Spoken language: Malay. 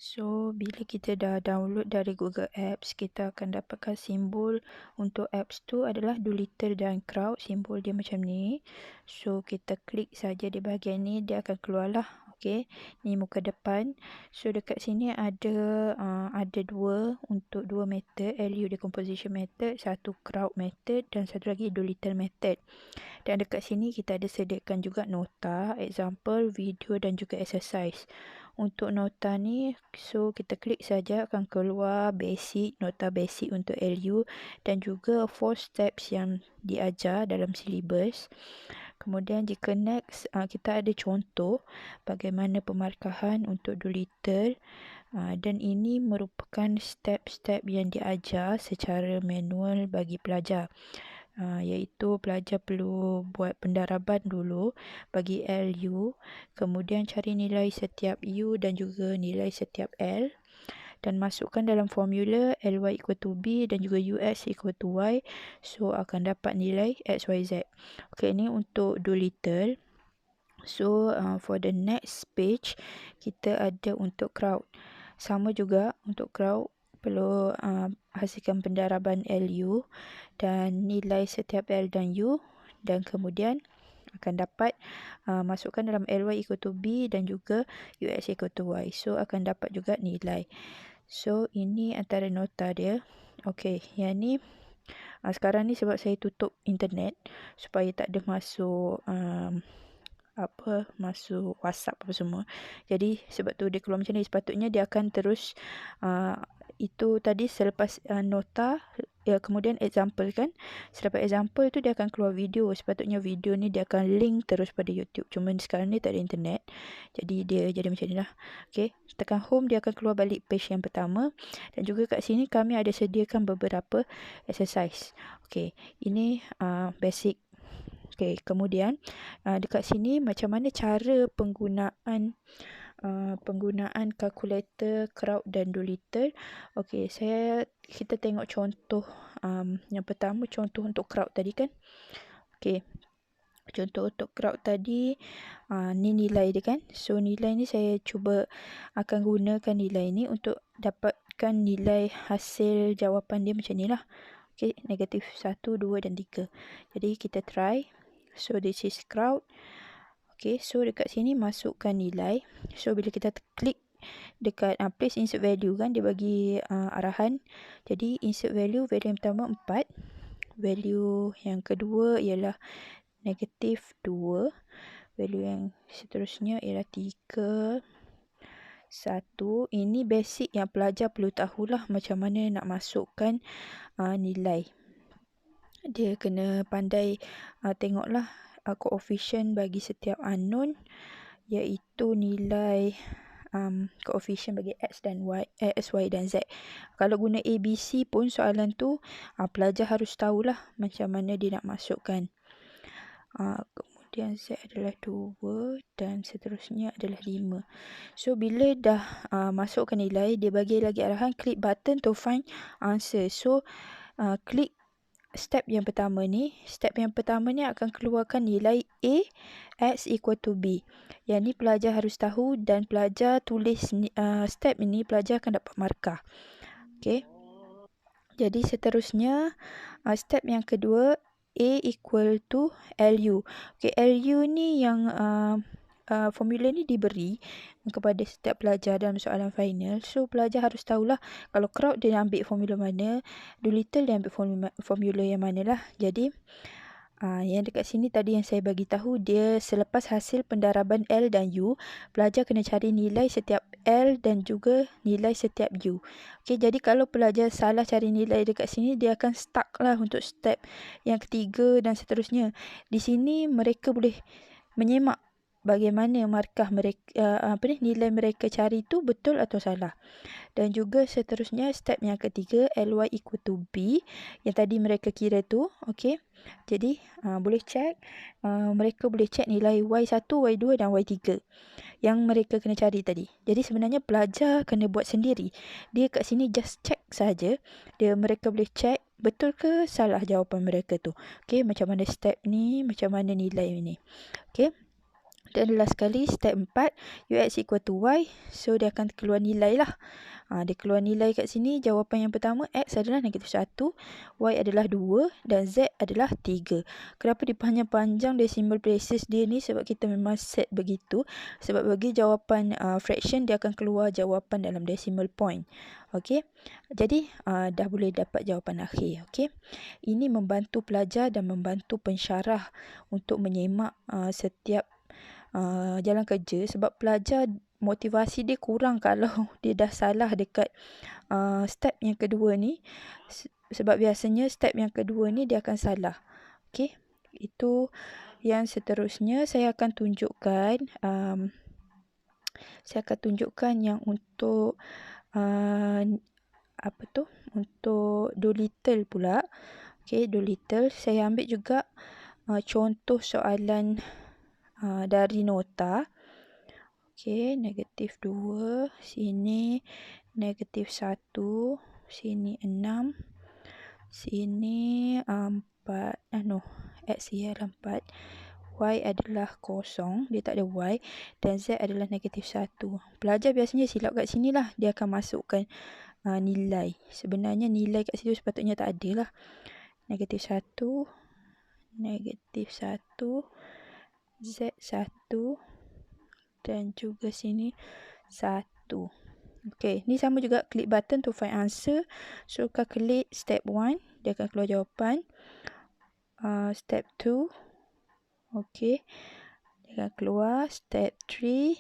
So, bila kita dah download dari Google Apps, kita akan dapatkan simbol untuk apps tu adalah Doolittle dan Crowd. Simbol dia macam ni. So, kita klik saja di bahagian ni, dia akan keluarlah. Okey, ni muka depan. So, dekat sini ada untuk dua method, LU decomposition method, satu Crowd method dan satu lagi Doolittle method. Dan dekat sini kita ada sediakan juga nota, example, video dan juga exercise. Untuk nota ni, so kita klik saja akan keluar nota basic untuk LU dan juga 4 steps yang diajar dalam silibus. Kemudian jika next, kita ada contoh bagaimana pemarkahan untuk Doolittle. Dan ini merupakan step-step yang diajar secara manual bagi pelajar. Iaitu pelajar perlu buat pendaraban dulu bagi LU, kemudian cari nilai setiap U dan juga nilai setiap L dan masukkan dalam formula LY equal to B dan juga UX equal to Y. So akan dapat nilai XYZ. Okay, ini untuk Doolittle. So for the next page, kita ada untuk Crowd. Sama juga untuk Crowd, perlu hasilkan pendaraban LU dan nilai setiap L dan U, dan kemudian akan dapat masukkan dalam LY equal to B dan juga UX equal to Y. So akan dapat juga nilai. So ini antara nota dia. Okey, yang ni sekarang ni sebab saya tutup internet supaya tak ada masuk WhatsApp apa semua. Jadi sebab tu dia keluar macam ni. Sepatutnya dia akan terus itu tadi selepas nota, ya, kemudian example kan. Selepas example tu dia akan keluar video. Sepatutnya video ni dia akan link terus pada YouTube. Cuma sekarang ni tak ada internet. Jadi dia jadi macam ni lah. Okay, tekan home, dia akan keluar balik page yang pertama. Dan juga kat sini kami ada sediakan beberapa exercise. Okay, ini basic. Okay, kemudian dekat sini macam mana cara penggunaan kalkulator Crowd dan Doolittle. Okey, kita tengok contoh yang pertama, contoh untuk Crowd tadi kan. Okey, contoh untuk Crowd tadi, ni nilai dia kan. So nilai ni saya cuba akan gunakan nilai ni untuk dapatkan nilai hasil jawapan dia macam ni lah. Okey, negatif 1, 2 dan 3. Jadi kita try. So this is Crowd. Okay, so dekat sini masukkan nilai. So bila kita klik dekat place insert value kan, dia bagi arahan. Jadi insert value yang pertama 4. Value yang kedua ialah negatif 2. Value yang seterusnya ialah 3, 1. Ini basic yang pelajar perlu tahulah macam mana nak masukkan nilai. Dia kena pandai tengoklah koefisien bagi setiap unknown, iaitu nilai koefisien bagi X dan Y, X, Y dan Z. Kalau guna ABC pun soalan tu pelajar harus tahulah macam mana dia nak masukkan. Kemudian Z adalah 2 dan seterusnya adalah 5. So bila dah masukkan nilai, dia bagi lagi arahan klik button to find answer. So klik step yang pertama ni. Step yang pertama ni akan keluarkan nilai A, X equal to B. Yang ni pelajar harus tahu dan pelajar tulis step ini, pelajar akan dapat markah. Okay. Jadi seterusnya step yang kedua, A equal to LU. Okay, LU ni yang formula ni diberi kepada setiap pelajar dalam soalan final. So pelajar harus tahulah kalau Crowd dia ambil formula mana, Doolittle dia ambil formula yang mana lah. Jadi yang dekat sini tadi yang saya bagi tahu, dia selepas hasil pendaraban L dan U, pelajar kena cari nilai setiap L dan juga nilai setiap U. Okey, jadi kalau pelajar salah cari nilai dekat sini, dia akan stuck lah untuk step yang ketiga dan seterusnya. Di sini mereka boleh menyemak bagaimana markah mereka, nilai mereka cari tu betul atau salah. Dan juga seterusnya step yang ketiga, LY equal to B yang tadi mereka kira tu. Okey, jadi boleh check, mereka boleh check nilai Y1, Y2 dan Y3 yang mereka kena cari tadi. Jadi sebenarnya pelajar kena buat sendiri. Dia kat sini just check saja. Mereka boleh check betul ke salah jawapan mereka tu. Okey, macam mana step ni, macam mana nilai ni. Okey. Dan last sekali, step 4, Ux equal to Y. So, dia akan keluar nilai lah. Dia keluar nilai kat sini. Jawapan yang pertama, X adalah -1, Y adalah 2 dan Z adalah 3. Kenapa dipanjang-panjang decimal places dia ni? Sebab kita memang set begitu. Sebab bagi jawapan fraction, dia akan keluar jawapan dalam decimal point. Okey. Jadi, dah boleh dapat jawapan akhir. Okey. Ini membantu pelajar dan membantu pensyarah untuk menyemak setiap jalan kerja. Sebab pelajar motivasi dia kurang kalau dia dah salah dekat step yang kedua ni. Sebab biasanya step yang kedua ni dia akan salah. Okey. Itu yang seterusnya saya akan tunjukkan yang untuk untuk Doolittle pula. Okey, Doolittle saya ambil juga contoh soalan dari nota. Okey, -2, sini -1, sini 6, sini 4, X ialah 4, Y adalah kosong, dia tak ada Y, dan Z adalah -1. Pelajar biasanya silap kat sini lah, dia akan masukkan nilai. Sebenarnya nilai kat situ sepatutnya tak ada lah. -1, -1, Z1, dan juga sini 1. Okey, ni sama juga, klik button to find answer. So, klik step 1, dia akan keluar jawapan. Step 2, okey, dia akan keluar. Step 3,